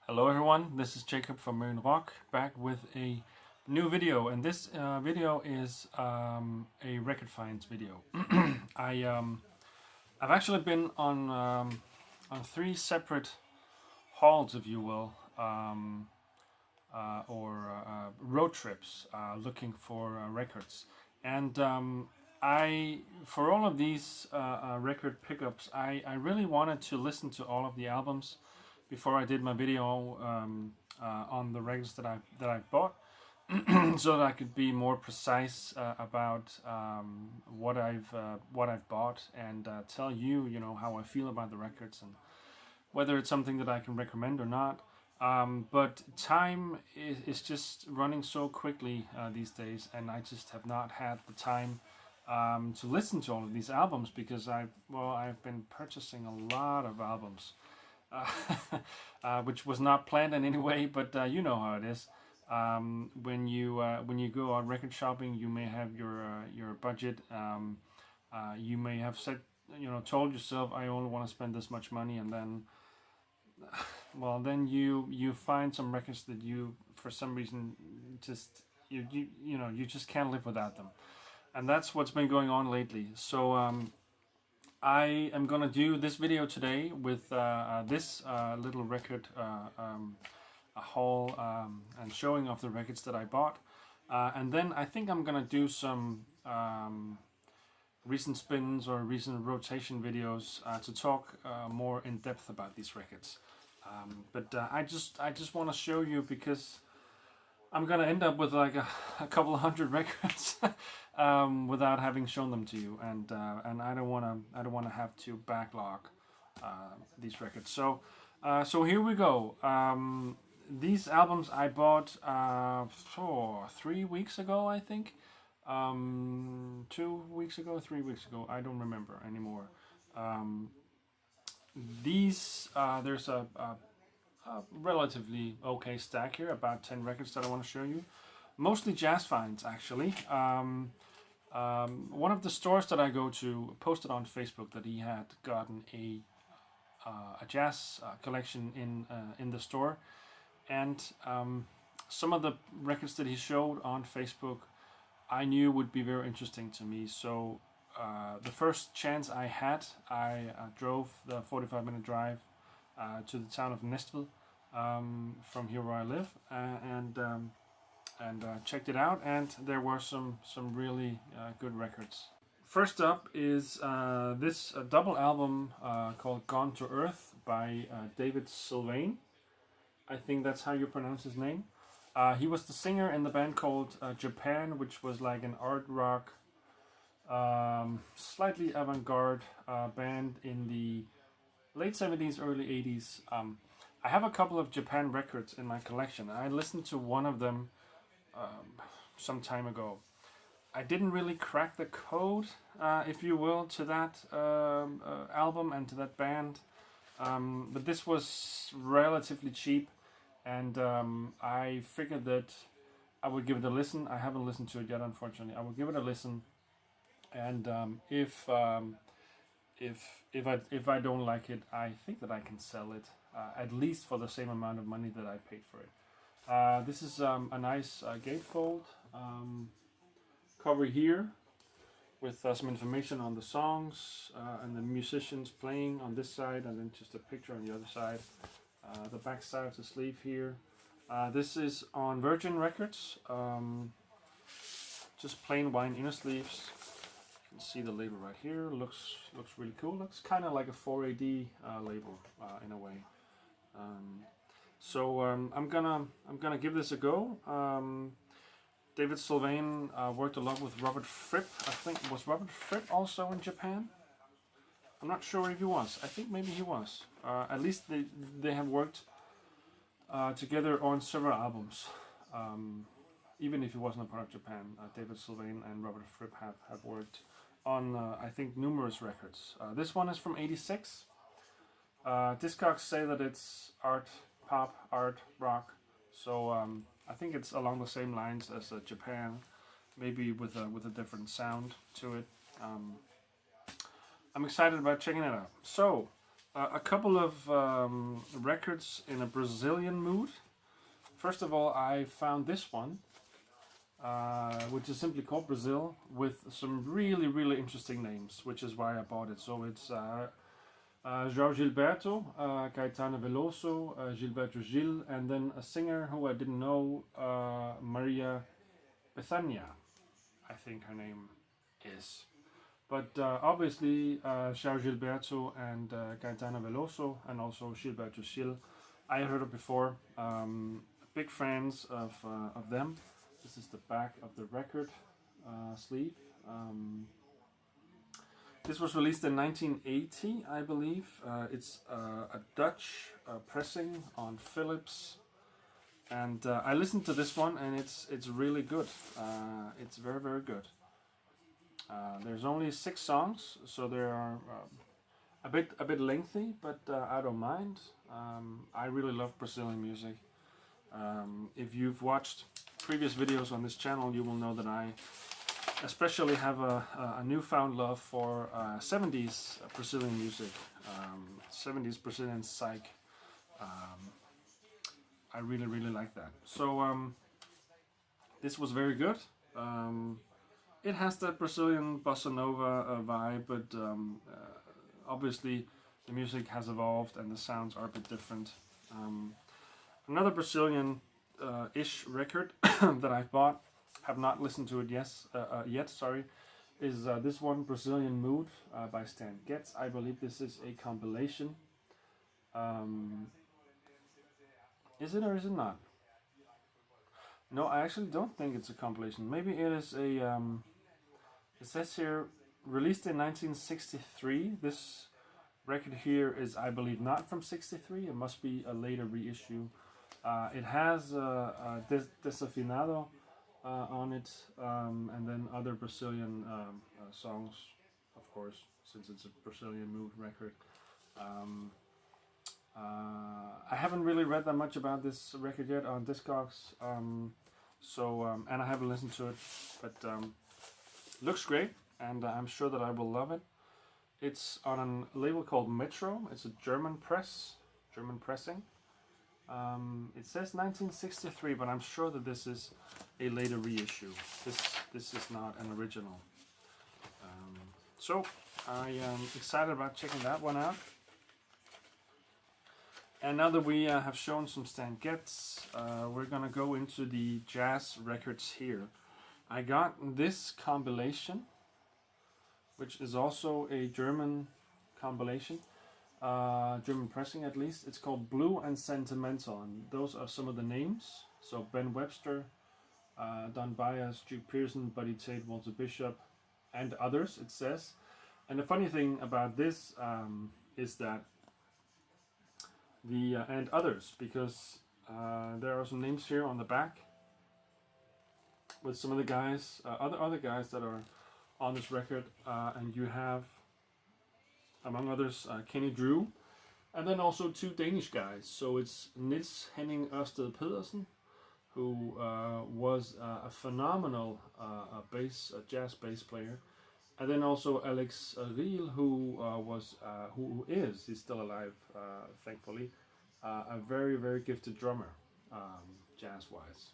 Hello everyone, this is Jacob from Moon Rock, back with a new video, and this video is a record finds video. I've actually been on three separate hauls, if you will, or road trips looking for records, and for all of these record pickups, I really wanted to listen to all of the albums before I did my video on the records that I bought, so that I could be more precise about what I've bought, and tell you how I feel about the records and whether it's something that I can recommend or not. But time is just running so quickly these days, and I just have not had the time to listen to all of these albums, because I've been purchasing a lot of albums, which was not planned in any way, but you know how it is. When you go out record shopping, you may have your budget. You may have said, told yourself, I only want to spend this much money, and then then you find some records that you, for some reason, just you just can't live without them, and that's what's been going on lately. So I am gonna do this video today with this little record a haul and showing off the records that I bought, and then I think I'm gonna do some recent spins or recent rotation videos to talk more in depth about these records. But I just want to show you, because I'm gonna end up with like a couple of hundred records without having shown them to you, and I don't wanna have to backlog these records. So here we go. These albums I bought 3 weeks ago, I think. 2 weeks ago, 3 weeks ago, I don't remember anymore. There's a relatively okay stack here, about 10 records that I want to show you. Mostly jazz finds, actually. One of the stores that I go to posted on Facebook that he had gotten a jazz collection in the store, and some of the records that he showed on Facebook I knew would be very interesting to me. So the first chance I had, I drove the 45-minute drive to the town of Nestville from here where I live, and checked it out, and there were some really good records. First up is this double album called Gone to Earth by David Sylvain. I think that's how you pronounce his name. He was the singer in the band called Japan, which was like an art rock, slightly avant-garde band in the late 70s, early 80s. I have a couple of Japan records in my collection. I listened to one of them some time ago. I didn't really crack the code, if you will, to that album and to that band, but this was relatively cheap, and I figured that I would give it a listen. I haven't listened to it yet, unfortunately. I will give it a listen, and if I don't like it, I think that I can sell it at least for the same amount of money that I paid for it. This is a nice gatefold cover here, with some information on the songs and the musicians playing on this side, and then just a picture on the other side. The back side of the sleeve here. This is on Virgin Records, just plain wine inner sleeves. You can see the label right here. Looks really cool. Looks kind of like a 4AD label in a way. I'm gonna give this a go. David Sylvain worked a lot with Robert Fripp. I think, was Robert Fripp also in Japan? I'm not sure if he was. I think maybe he was. At least they have worked together on several albums. Even if he wasn't a part of Japan, David Sylvain and Robert Fripp have worked on, I think, numerous records. This one is from '86. Discogs say that it's art pop, art rock. So I think it's along the same lines as Japan, maybe with a different sound to it. I'm excited about checking it out. So A couple of records in a Brazilian mood. First of all, I found this one, which is simply called Brazil, with some really, really interesting names, which is why I bought it. So it's João Gilberto, Caetano Veloso, Gilberto Gil, and then a singer who I didn't know, Maria Bethania, I think her name is. But obviously, João Gilberto and Caetano Veloso, and also Gilberto Gil, I heard of before. Big fans of them. This is the back of the record sleeve. This was released in 1980, I believe. It's a Dutch pressing on Philips, and I listened to this one, and it's really good. It's very, very good. There's only 6 songs, so they are a bit lengthy, but I don't mind. I really love Brazilian music. If you've watched previous videos on this channel, you will know that I especially have a newfound love for 70s Brazilian music, 70s Brazilian psych. I really, really like that. So this was very good. It has that Brazilian bossa nova vibe, but obviously the music has evolved and the sounds are a bit different. Another Brazilian-ish record that I've bought, have not listened to it yet, sorry, is this one, Brazilian Mood by Stan Getz. I believe this is a compilation. Is it or is it not? No, I actually don't think it's a compilation. Maybe it is a... it says here, released in 1963. This record here is, I believe, not from 63. It must be a later reissue. It has Desafinado on it, and then other Brazilian songs, of course, since it's a Brazilian mood record. I haven't really read that much about this record yet on Discogs, and I haven't listened to it, but looks great, and I'm sure that I will love it. It's on a label called Metro. It's a German pressing. It says 1963, but I'm sure that this is a later reissue. This is not an original. So I am excited about checking that one out. And now that we have shown some Stan Getz, we're gonna go into the jazz records here. I got this compilation, which is also a German compilation. German pressing at least. It's called Blue and Sentimental, and those are some of the names. So Ben Webster, Don Byas, Duke Pearson, Buddy Tate, Walter Bishop, and others, it says. And the funny thing about this is that and others, because there are some names here on the back with some of the guys, other guys that are on this record, and you have, among others, Kenny Drew, and then also 2 Danish guys. So it's Niels Henning Ørsted Pedersen, who was a phenomenal jazz bass player, and then also Alex Riel, who is, he's still alive, thankfully, a very, very gifted drummer, jazz-wise.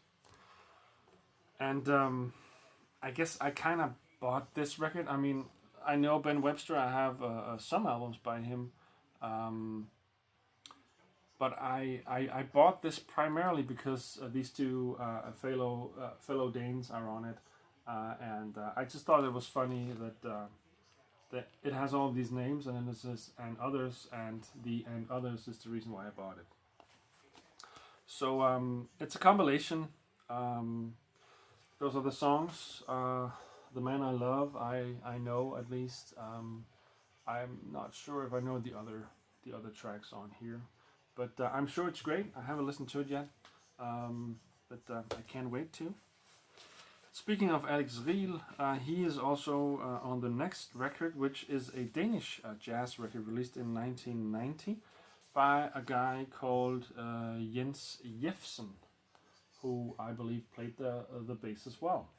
And I guess I kind of bought this record. I mean, I know Ben Webster. I have some albums by him, but I bought this primarily because these 2 fellow Danes are on it, and I just thought it was funny that it has all of these names, and then this is and others, and the and others is the reason why I bought it. So it's a compilation. Those are the songs. The Man I Love, I know at least. I'm not sure if I know the other tracks on here, but I'm sure it's great. I haven't listened to it yet, but I can't wait to. Speaking of Alex Riel, he is also on the next record, which is a Danish jazz record released in 1990 by a guy called Jens Jefferson, who I believe played the bass as well.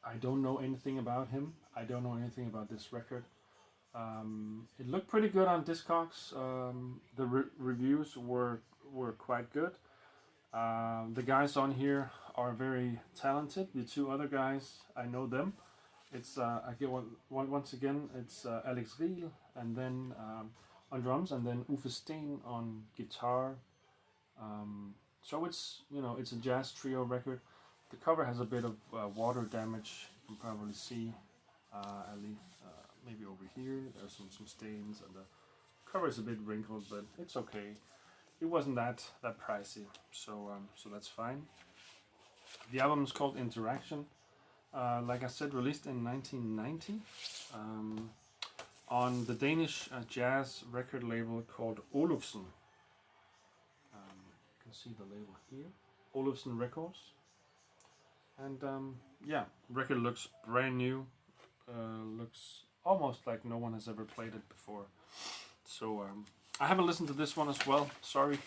I don't know anything about him. I don't know anything about this record. It looked pretty good on Discogs. The reviews were quite good. The guys on here are very talented. The two other guys, I know them. It's I get once again. It's Alex Riel, and then on drums, and then Uffe Steen on guitar. So it's it's a jazz trio record. The cover has a bit of water damage. You can probably see at least maybe over here. There's some stains, and the cover is a bit wrinkled, but it's okay. It wasn't that pricey, so that's fine. The album is called Interaction. Like I said, released in 1990 on the Danish jazz record label called Olufsen. You can see the label here, Olufsen Records. And yeah, record looks brand new. Looks almost like no one has ever played it before. So I haven't listened to this one as well. Sorry,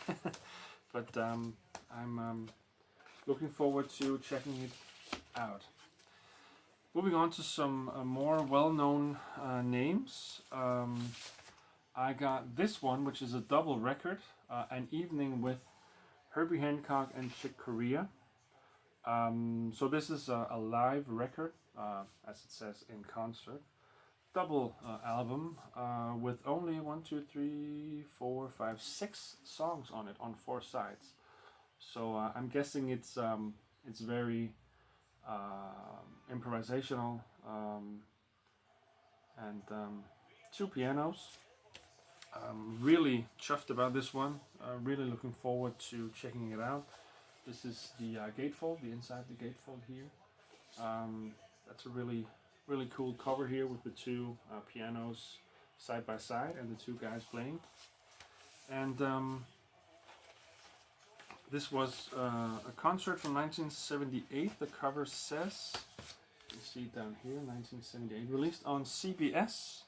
but I'm looking forward to checking it out. Moving on to some more well-known names. I got this one, which is a double record, An Evening with Herbie Hancock and Chick Corea. So this is a live record, as it says, in concert. Double album with only 6 songs on it, on 4 sides. So I'm guessing it's very improvisational, and 2 pianos. Really chuffed about this one. Really looking forward to checking it out. This is the gatefold, the inside the gatefold here. That's a really cool cover here with the 2 pianos side by side and the 2 guys playing. And this was a concert from 1978. The cover says, you can see it down here, 1978, released on CBS.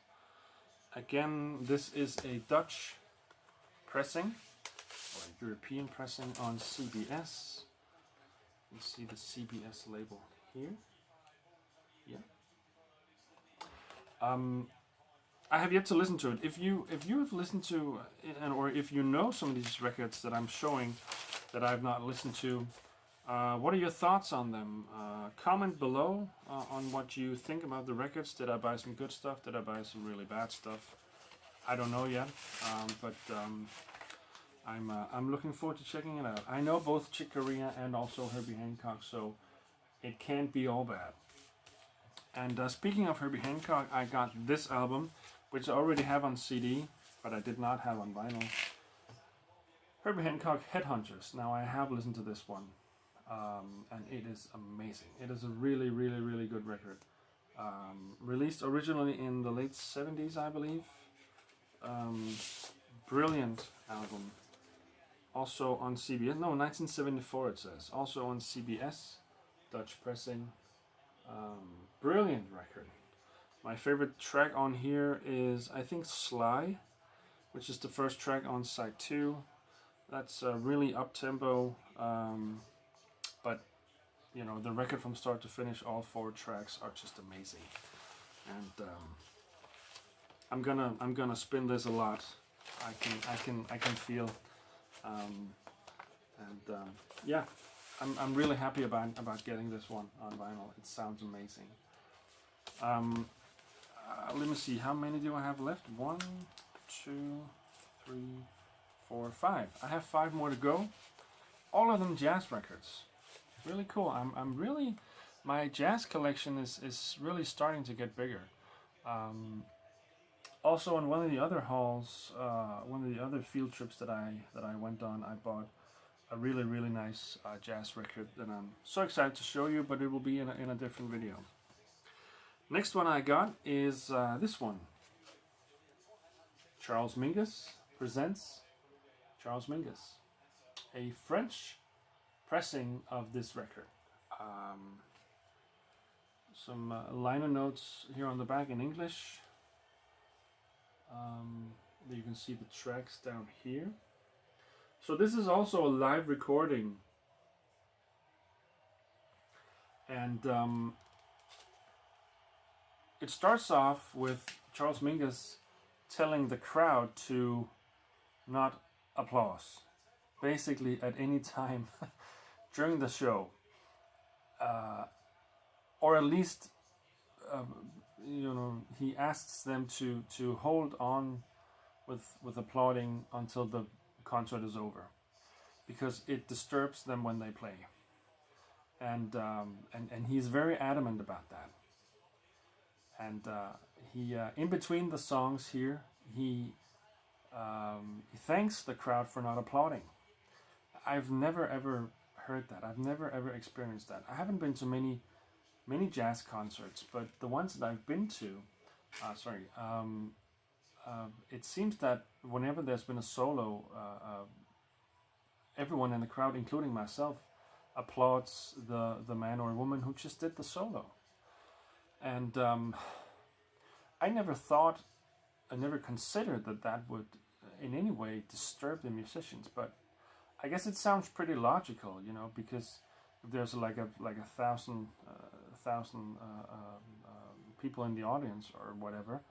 Again, this is a Dutch pressing, or European pressing on CBS. You see the CBS label here. Yeah. I have yet to listen to it. If you have listened to, or if you know some of these records that I'm showing that I've not listened to, what are your thoughts on them? Comment below on what you think about the records. Did I buy some good stuff? Did I buy some really bad stuff? I don't know yet, but I'm looking forward to checking it out. I know both Chick Corea and also Herbie Hancock, so it can't be all bad. And speaking of Herbie Hancock, I got this album, which I already have on CD, but I did not have on vinyl. Herbie Hancock Headhunters. Now I have listened to this one, and it is amazing. It is a really good record. Released originally in the late 70s, I believe. Brilliant album. Also on CBS, no, 1974 it says. Also on CBS, Dutch pressing. Brilliant record. My favorite track on here is, I think, Sly, which is the first track on side 2. That's really up-tempo, but you know, the record from start to finish, all 4 tracks are just amazing. And I'm gonna spin this a lot. I can feel, yeah, I'm really happy about getting this one on vinyl. It sounds amazing. Let me see, how many do I have left? 1, 2, 3, 4, 5. I have 5 more to go. All of them jazz records. Really cool. I'm really, my jazz collection is really starting to get bigger. Also, on one of the other hauls, one of the other field trips that I went on, I bought a really nice jazz record that I'm so excited to show you, but it will be in a different video. Next one I got is this one. Charles Mingus presents Charles Mingus, a French pressing of this record. Some liner notes here on the back in English. You can see the tracks down here. So this is also a live recording, and it starts off with Charles Mingus telling the crowd to not applause, basically at any time during the show, or at least he asks them to hold on with applauding until the concert is over, because it disturbs them when they play, and he's very adamant about that. And he in between the songs here, he thanks the crowd for not applauding. I've never ever heard that. I've never ever experienced that. I haven't been to many jazz concerts, but the ones that I've been to, it seems that whenever there's been a solo, everyone in the crowd, including myself, applauds the man or woman who just did the solo. And I never considered that would in any way disturb the musicians, but I guess it sounds pretty logical, because if there's like a thousand people in the audience or whatever,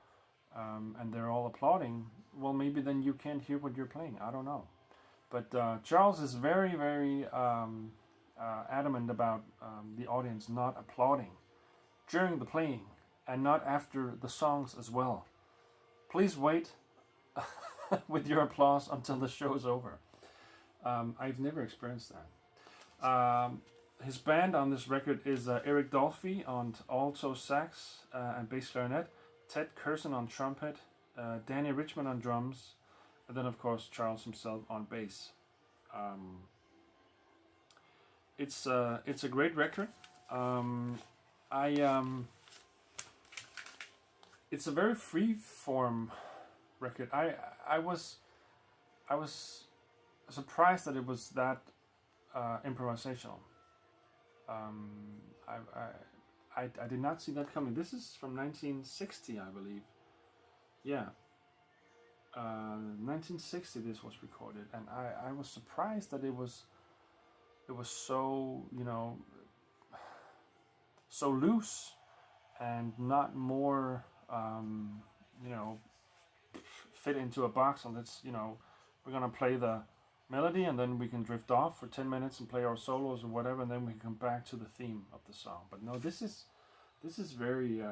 and they're all applauding, well, maybe then you can't hear what you're playing. I don't know, but Charles is very, very adamant about the audience not applauding during the playing, and not after the songs as well. Please wait with your applause until the show is over. I've never experienced that. His band on this record is Eric Dolphy on alto sax and bass clarinet, Ted Curson on trumpet, Danny Richmond on drums, and then of course Charles himself on bass. It's a great record. It's a very free form record. I was surprised that it was that improvisational. I did not see that coming. This is from 1960, I believe. Yeah, 1960 this was recorded, and I was surprised that it was so so loose and not more fit into a box, and we're gonna play the melody and then we can drift off for 10 minutes and play our solos or whatever, and then we can come back to the theme of the song. But no, this is very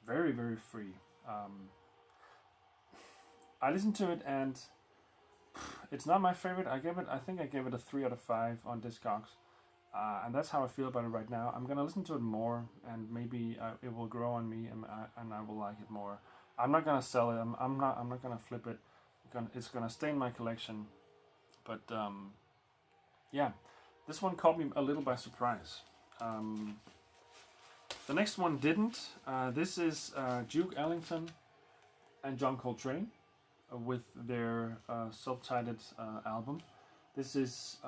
very, very free. I listened to it and it's not my favorite. I think I gave it a 3 out of 5 on Discogs, and that's how I feel about it right now. I'm gonna listen to it more, and maybe it will grow on me, and I will like it more. I'm not gonna sell it. I'm not gonna flip it. It's gonna stay in my collection. But yeah, this one caught me a little by surprise. The next one didn't. This is Duke Ellington and John Coltrane with their self-titled album. This is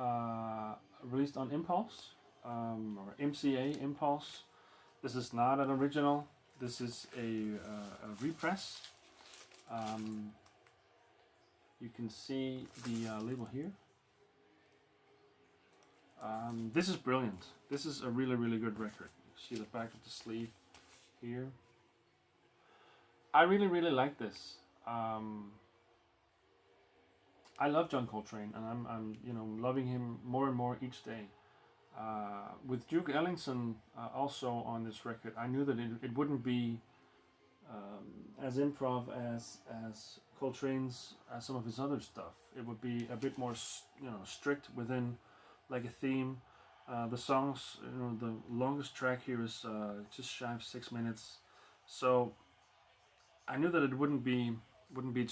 released on Impulse, or MCA Impulse. This is not an original. This is a repress. You can see the label here. This is brilliant. This is a really, really good record. You see the back of the sleeve here. I really, really like this. I love John Coltrane, and I'm loving him more and more each day. With Duke Ellington also on this record, I knew that it wouldn't be as improv as Coltrane's some of his other stuff. It would be a bit more strict within like a theme. The songs, the longest track here is just shy of 6 minutes, so I knew that it wouldn't be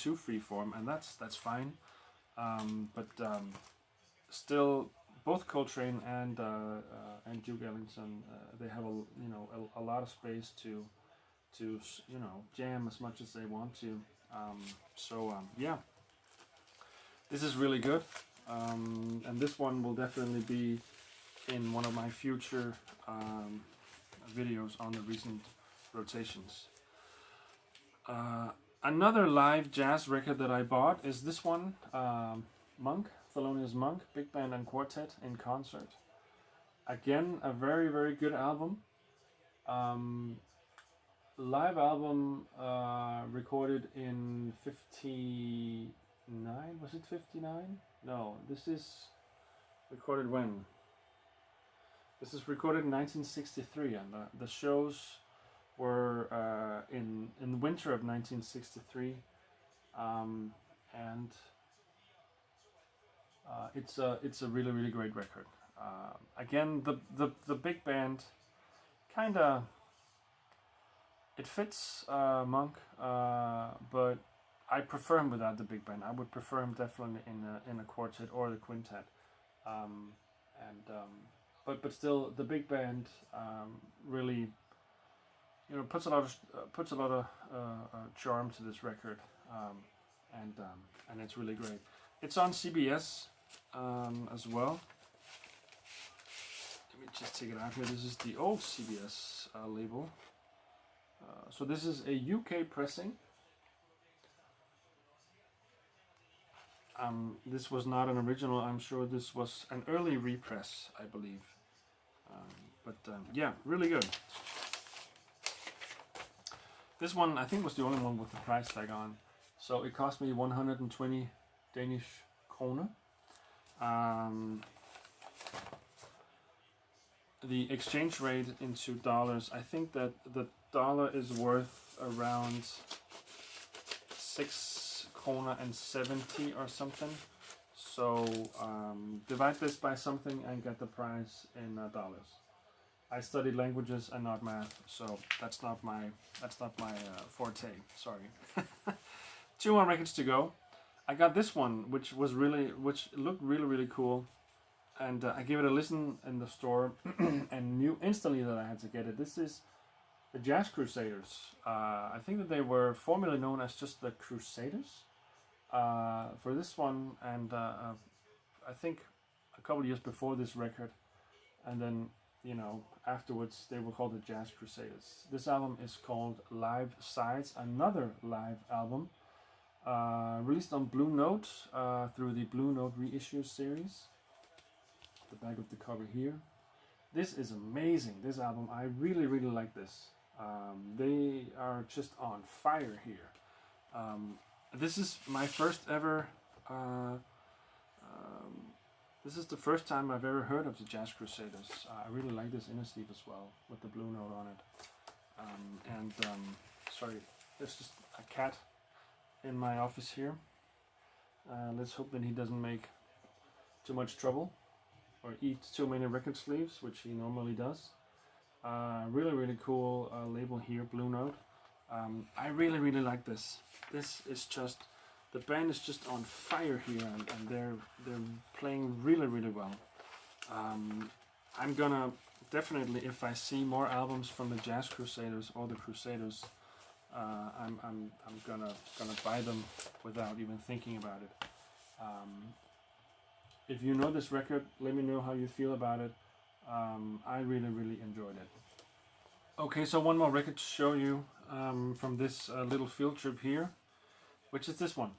too freeform, and that's fine. But still, both Coltrane and Duke Ellington, they have a lot of space to jam as much as they want to. Yeah, this is really good, and this one will definitely be in one of my future videos on the recent rotations. Another live jazz record that I bought is this one, Monk, Thelonious Monk, Big Band and Quartet in Concert. Again, a very, very good album. live album recorded in 59. Was it 59? No, this is recorded when? This is recorded in 1963, and the shows were in the winter of 1963, and it's a really great record. Again, the big band kind of it fits Monk, but I prefer him without the big band. I would prefer him definitely in a quartet or the quintet, but still the big band really puts a lot of charm to this record, and it's really great. It's on CBS as well. Let me just take it out here. This is the old CBS label. So this is a UK pressing. This was not an original. I'm sure this was an early repress, I believe. Yeah, really good. This one I think was the only one with the price tag on. So it cost me 120 Danish kroner. The exchange rate into dollars, I think that the dollar is worth around 6 kroner and 70 or something. So divide this by something and get the price in dollars. I studied languages and not math, so that's not my forte. Sorry. 2 more records to go. I got this one, which looked really cool, and I gave it a listen in the store, and knew instantly that I had to get it. This is the Jazz Crusaders. I think that they were formerly known as just the Crusaders for this one, and I think a couple of years before this record, and then afterwards they were called the Jazz Crusaders. This album is called Live Sides, another live album. Released on Blue Note through the Blue Note reissue series. The back of the cover here. This is amazing, this album. I really like this. They are just on fire here. This is my first ever this is the first time I've ever heard of the Jazz Crusaders. I really like this inner sleeve as well, with the Blue Note on it. Sorry, there's just a cat in my office here. Let's hope that he doesn't make too much trouble or eat too many record sleeves, which he normally does. Really cool label here, Blue Note. I really like this. This is just, the band is just on fire here, and they're playing really well. I'm gonna definitely, if I see more albums from the Jazz Crusaders or the Crusaders, I'm gonna buy them without even thinking about it. If you know this record, let me know how you feel about it. I really enjoyed it. Okay, so one more record to show you from this little field trip here, which is this one,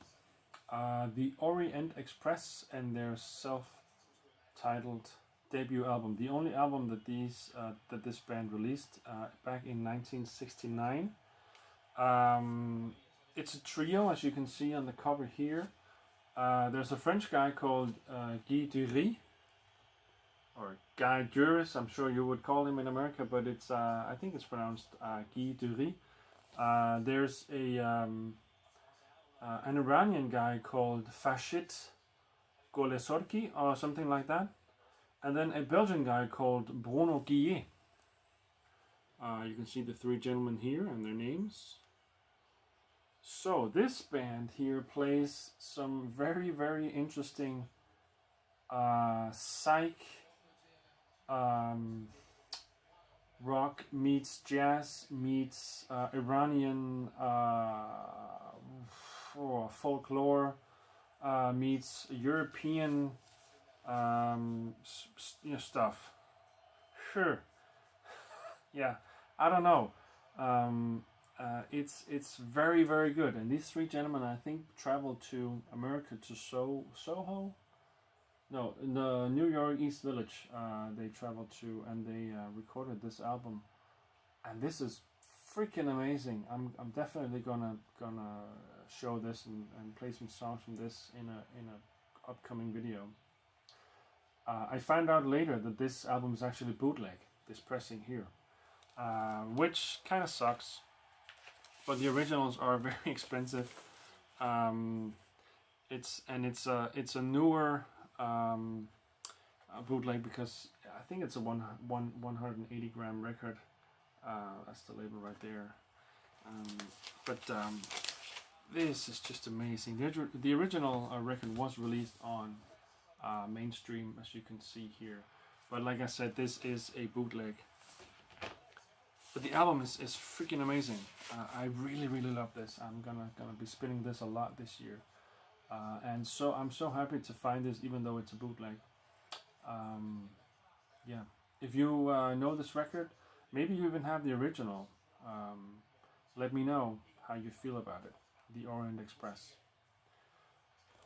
the Orient Express and their self-titled debut album, the only album that this band released back in 1969. It's a trio, as you can see on the cover here. There's a French guy called Guy Dury, or Guy Duris, I'm sure you would call him in America, but it's I think it's pronounced Guy Dury. There's an Iranian guy called Fashit Golesorki or something like that, and then a Belgian guy called Bruno Guillet. You can see the 3 gentlemen here and their names. So this band here plays some very interesting psych rock meets jazz meets Iranian folklore meets European stuff. Sure. Yeah, I don't know. It's very good, and these 3 gentlemen, I think, traveled to America, to Soho. No, in the New York East Village. They traveled to, and they recorded this album, and this is freaking amazing. I'm definitely gonna show this and play some songs from this in a upcoming video. I found out later that this album is actually bootleg, this pressing here, which kind of sucks. But the originals are very expensive. It's a newer bootleg, because I think it's a 180 gram record. That's the label right there. This is just amazing. The original record was released on mainstream, as you can see here, but like I said, this is a bootleg. But the album is freaking amazing. I really love this. I'm gonna be spinning this a lot this year, and so I'm so happy to find this, even though it's a bootleg. Yeah, if you know this record, maybe you even have the original. Let me know how you feel about it. The Orient Express.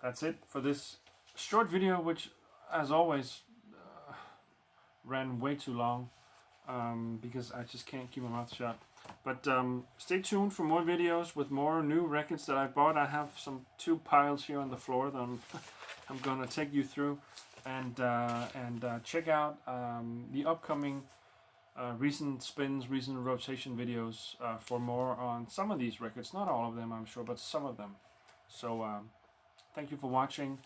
That's it for this short video, which, as always, ran way too long, because I just can't keep my mouth shut. But stay tuned for more videos with more new records that I bought. I have some 2 piles here on the floor that I'm gonna take you through, and check out the upcoming recent spins, recent rotation videos for more on some of these records. Not all of them, I'm sure, but some of them. So thank you for watching.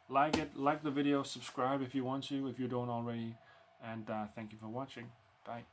Like the video, subscribe if you want to, if you don't already, and thank you for watching. Bye.